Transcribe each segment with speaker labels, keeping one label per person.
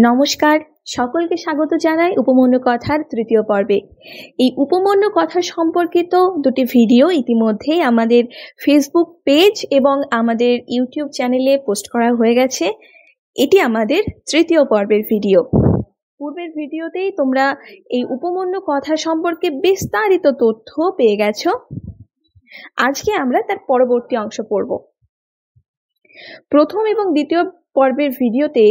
Speaker 1: নমস্কার, সকলকে স্বাগত জানাই উপমন্যু কথার তৃতীয় পর্বে। এই উপমন্যু কথা সম্পর্কিত দুটি ভিডিও ইতিমধ্যেই আমাদের ফেসবুক পেজ এবং আমাদের ইউটিউব চ্যানেলে পোস্ট করা হয়ে গেছে। এটি আমাদের তৃতীয় পর্বের ভিডিও। পূর্বের ভিডিওতেই তোমরা এই উপমন্যু কথা সম্পর্কে বিস্তারিত তথ্য পেয়ে গেছো। আজকে আমরা তার পরবর্তী অংশ পড়ব। প্রথম এবং দ্বিতীয় পর্বের ভিডিওতে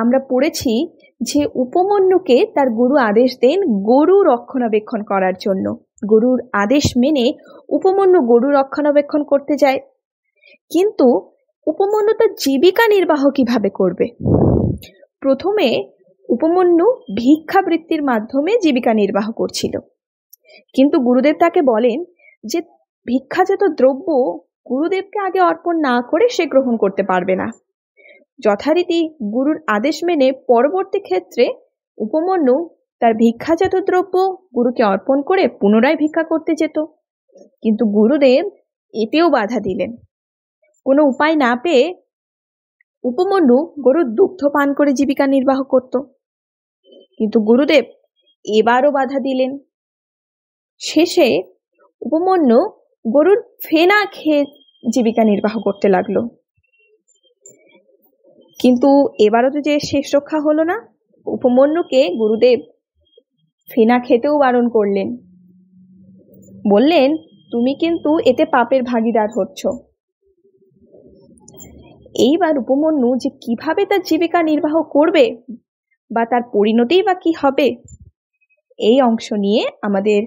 Speaker 1: আমরা পড়েছি যে উপমন্যুকে তার গুরু আদেশ দেন গরু রক্ষণাবেক্ষণ করার জন্য। গুরুর আদেশ মেনে উপমন্যু গরু রক্ষণাবেক্ষণ করতে যায়, কিন্তু উপমন্যু তার জীবিকা নির্বাহ কিভাবে করবে? প্রথমে উপমন্যু ভিক্ষাবৃত্তির মাধ্যমে জীবিকা নির্বাহ করছিল, কিন্তু গুরুদেব তাকে বলেন যে ভিক্ষাজাত দ্রব্য গুরুদেবকে আগে অর্পণ না করে সে গ্রহণ করতে পারবে না। যথারীতি গুরুর আদেশ মেনে পরবর্তী ক্ষেত্রে উপমন্যু তার ভিক্ষাজাত দ্রব্য গুরুকে অর্পণ করে পুনরায় ভিক্ষা করতে যেত, কিন্তু গুরুদেব এতেও বাধা দিলেন। কোনো উপায় না পেয়ে উপমন্যু গরুর দুগ্ধ পান করে জীবিকা নির্বাহ করত, কিন্তু গুরুদেব এবারও বাধা দিলেন। শেষে উপমন্যু গরুর ফেনা খেয়ে জীবিকা নির্বাহ করতে লাগলো, কিন্তু এবারও তো যে শেষ রক্ষা হলো না। উপমন্যুকে গুরুদেব ফেনা খেতেও বারণ করলেন, বললেন তুমি কিন্তু এতে পাপের ভাগীদার হচ্ছ। এইবার উপমন্যু যে কিভাবে তার জীবিকা নির্বাহ করবে বা তার পরিণতি বা কি হবে, এই অংশ নিয়ে আমাদের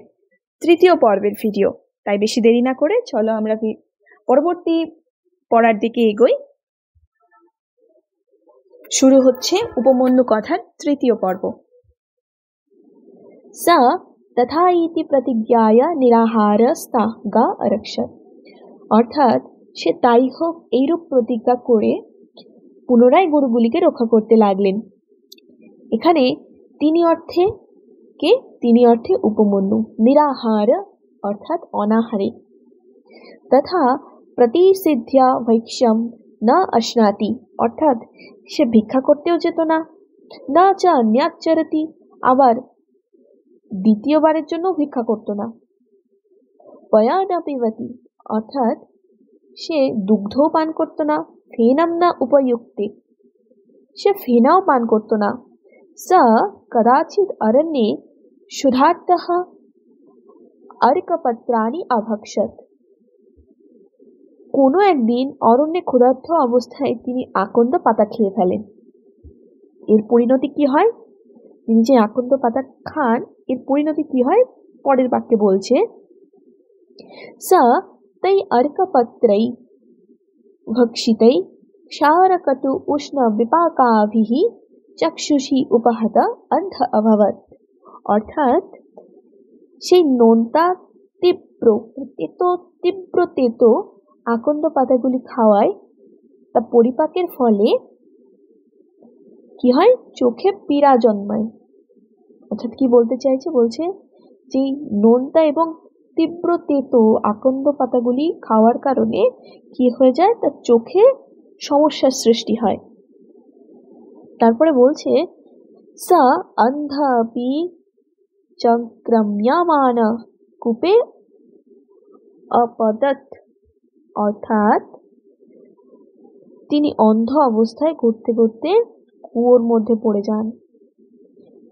Speaker 1: তৃতীয় পর্বের ভিডিও। তাই বেশি দেরি না করে চলো আমরা পরবর্তী পড়ার দিকে এগোই। শুরু হচ্ছে উপমন্যু কথার তৃতীয় পর্ব। सा तथा इति प्रतिज्ञाय निराहारस्ता गा अरक्षत। অর্থাৎ সে তাই হোক এইরূপ প্রতিজ্ঞা করে পুনরায় গরুগুলিকে রক্ষা করতে লাগলেন। এখানে তিনি অর্থে উপমন্যু, নিরাহার অর্থাৎ অনাহারে, তথা প্রতিষিধ্যা ভৈক্ষ্যম না অশ্নাতি অর্থাৎ সে ভিক্ষা করতেও যেত না, না চ ন্যাচরতি আবার দ্বিতীয়বারের জন্য ভিক্ষা করত না, পয়াদাপিবতি অর্থাৎ সে দুগ্ধও পান করত না, ফেনাম না উপযুক্তে সে ফেনাও পান করত না, স কদাচিৎ অরণ্যে সুধার্তঃ अर्कपत्राणि अभक्षत। কোনো একদিন অরণ্যে ক্ষুধার্ত অবস্থায় তিনি আকন্দ পাতা খেয়ে ফেলেন। এর পরিণতি কি হয়? তিনি যে আকন্দ পাতা খান, এর পরিণতি কি হয় পরের বাক্যে বলছে, স তৈ अर्कपत्रै भक्षितै क्षारकटु उष्ण विपाकाभिः चक्षुषी उपहत अंध अभवत। অর্থাৎ সেই নোনতা তীব্র তেতো আকন্দ পাতাগুলি খাওয়ায় তা পরিপাকের ফলে কি হয়? চোখে পীড়া জন্মায়। অর্থাৎ কি বলতে চাইছে? বলছে যে নোনতা এবং তীব্র তেতো আকন্দ পাতাগুলি খাওয়ার কারণে কি হয়ে যায়? তার চোখে সমস্যার সৃষ্টি হয়। তারপরে বলছে সা অন্ধাপি চক্রম্যমান কূপে অপদত। অর্থাৎ তিনি অন্ধ অবস্থায় ঘুরতে ঘুরতে কুয়োর মধ্যে পড়ে যান।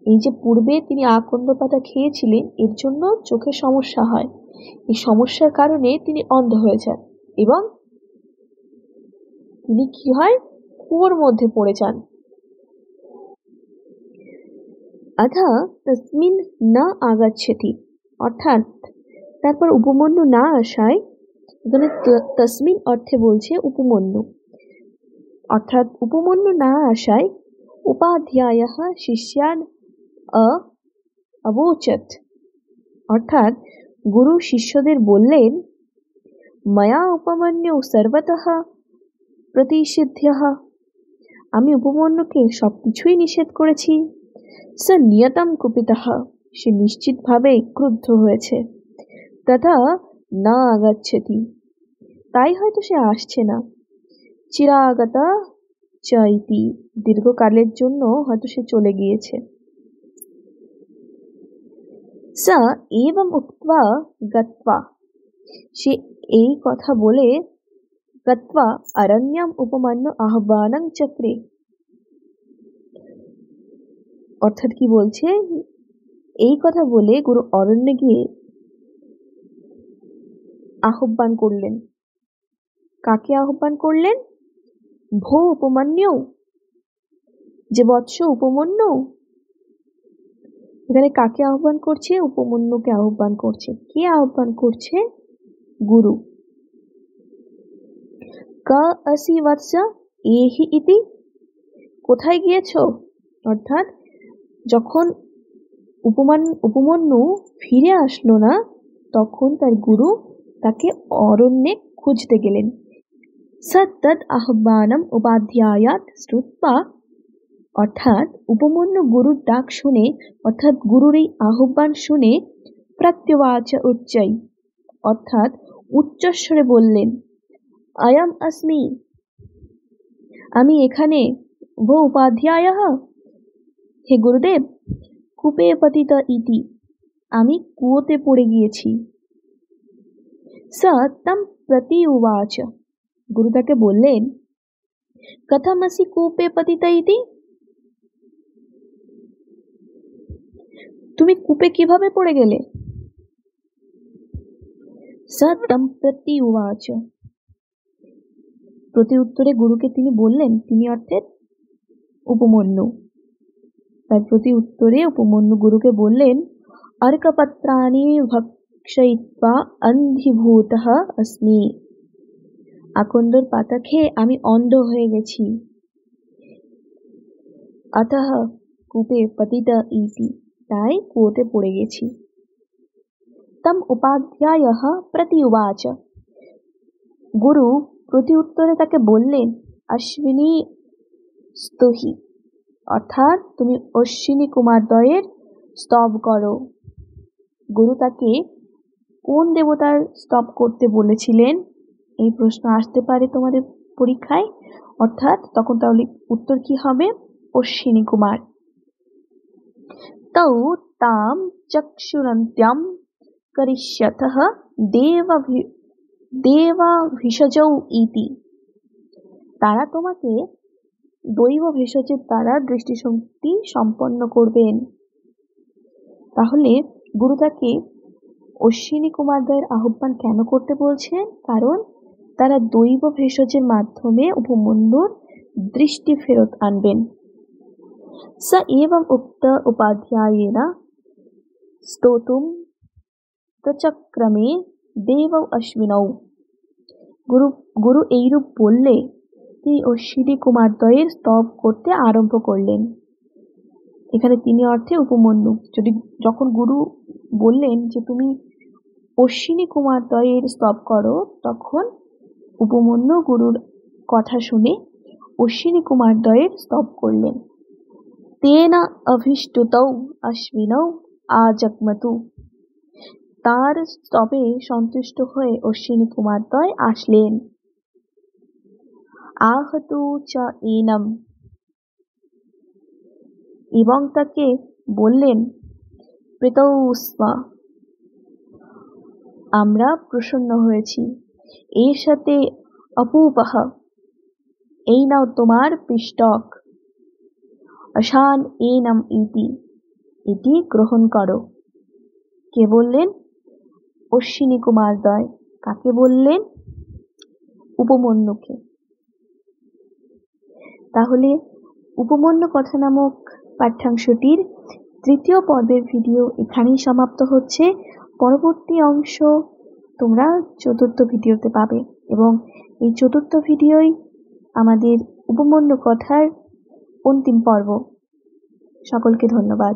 Speaker 1: এই যে পূর্বে তিনি আকন্দ পাতা খেয়েছিলেন, এর জন্য চোখে সমস্যা হয়। এই সমস্যার কারণে তিনি অন্ধ হয়ে যান এবং তিনি কি হয়? কুয়োর মধ্যে পড়ে যান। আধা তসমিন না আগাচ্ছতি অর্থাৎ তারপর উপমন্যু না আসায়, এখানে তসমিন অর্থে বলছে উপমন্যু, অর্থাৎ উপমন্যু না আসায় উপাধ্যায়ঃ শিষ্যান অবোচত অর্থাৎ গুরু শিষ্যদের বললেন, ময়া উপমন্যু সর্বতঃ প্রতিষিধ্যঃ আমি উপমন্যুকে সবকিছুই নিষেধ করেছি, স নিয়তম কুপিতঃ সে নিশ্চিতভাবে ক্রুদ্ধ হয়েছে, তথা না আগাচ্ছতি তাই হয়তো সে আসছে না, চিরাগত উচ্চাইতি, দীর্ঘকালের জন্য হয়তো সে চলে গিয়েছে। স এবং উক্ত্বা গত্বা, সে এই কথা বলে গত্বা অরণ্যম উপমন্যু আহ্বানং চক্রে, অর্থাৎ কি বলছে, এই কথা বলে গুরু অরণ্যে গিয়ে আহ্বান করলেন। কাকে আহ্বান করলেন? ভো উপমন্যু, যে বৎস উপমন্যু। এখানে কাকে আহ্বান করছে? উপমন্যুকে আহ্বান করছে। কে আহ্বান করছে? গুরু। ক আসি বৎস এহি ইতি, কোথায় গিয়েছো? অর্থাৎ যখন উপমন্যু ফিরে আসলো না, তখন তার গুরু তাকে অরণ্যে খুঁজতে গেলেন। স তদ আহ্বানম উপাধ্যায়াত শ্রুত্বা, অর্থাৎ উপমন্যু গুরুর ডাক শুনে, অর্থাৎ গুরুর এই আহ্বান শুনে, প্রত্যবাচ উচ্চাই, অর্থাৎ উচ্চস্বরে বললেন, আয়াম अस्मि, আমি এখানে, ভো উপাধ্যায়ঃ, হে গুরুদেব, কূপে পতিত ইতি, আমি কুয়োতে পড়ে গিয়েছি। স তম প্রতি উবাচ, গুরু তাকে বললেন, কথম আসি কূপে পতিত ইতি, তুমি কূপে কিভাবে পড়ে গেলে? স তম প্রতি উবাচ, প্রতি উত্তরে গুরুকে তিনি বললেন, তিনি অর্থাৎ উপমন্যু। তার প্রতি উত্তরে উপমন্যু গুরুকে বললেন, अर्कपत्राणि ভক্ষয়িত্বা অন্ধীভূতঃ अस्मि, আকন্দর পাতা খেয়ে আমি অন্ধ হয়ে গেছি। अतः কূপে পতিত ইতি, তাই কুয়োতে পড়ে গেছি। তম উপাধ্যায়ঃ প্রতি উবাচ, গুরু প্রতি উত্তরে তাকে বললেন, অশ্বিনী স্তুহি, অর্থাৎ তুমি অশ্বিনী কুমারদ্বয়ের স্তব করো। গুরু তাকে কোন দেবতার স্তব করতে বলেছিলেন? এই প্রশ্ন আসতে পারে তোমাদের পরীক্ষায়, অর্থাৎ তখন তাহলে উত্তর কি হবে? অশ্বিনী কুমার। তৌ তাম চক্ষুরন্ত্যম করিষ্যতঃ দেবাভিষজৌ ইতি, তারা তোমাকে দৈব ভেষজের দ্বারা দৃষ্টিশক্তি সম্পন্ন করবেন। তাহলে গুরু তাকে অশ্বিনী কুমারদ্বয়ের আহ্বান কেন করতে বলছেন? কারণ তারা দৈব ভেষজের মাধ্যমে উপমন্যুর দৃষ্টি ফেরত আনবেন। স এবং উক্ত উপাধ্যায়েন স্তোতুম প্রচক্রমে দেবৌ অশ্বিনৌ, গুরু এইরূপ বললে তিনি অশ্বিনী কুমারদ্বয়ের স্তব করতে আরম্ভ করলেন। এখানে তিনি অর্থে উপমন্যু। যখন গুরু বললেন যে তুমি অশ্বিনী কুমারদ্বয়ের স্তব করো, তখন উপমন্যু গুরুর কথা শুনে অশ্বিনী কুমারদ্বয়ের স্তব করলেন। তেন অভিষ্টুতৌ অশ্বিনৌ আজগ্মতু, তার স্তবে সন্তুষ্ট হয়ে অশ্বিনী কুমারদ্বয় আসলেন। আহতু চ এনম, এবং তাকে বললেন, প্রীতৌ স্ম, আমরা প্রসন্ন হয়েছি। এর সাথে অপূপঃ, এই নাও তোমার পিষ্টক। অশান এনম ইতি, এটি গ্রহণ করো। কে বললেন? অশ্বিনী কুমারদ্বয়। কাকে বললেন? উপমন্যুকে। তাহলে উপমন্যু কথা নামক পাঠ্যাংশটির তৃতীয় পর্বের ভিডিও এখানেই সমাপ্ত হচ্ছে। পরবর্তী অংশ তোমরা চতুর্থ ভিডিওতে পাবে, এবং এই চতুর্থ ভিডিওই আমাদের উপমন্যু কথার অন্তিম পর্ব। সকলকে ধন্যবাদ।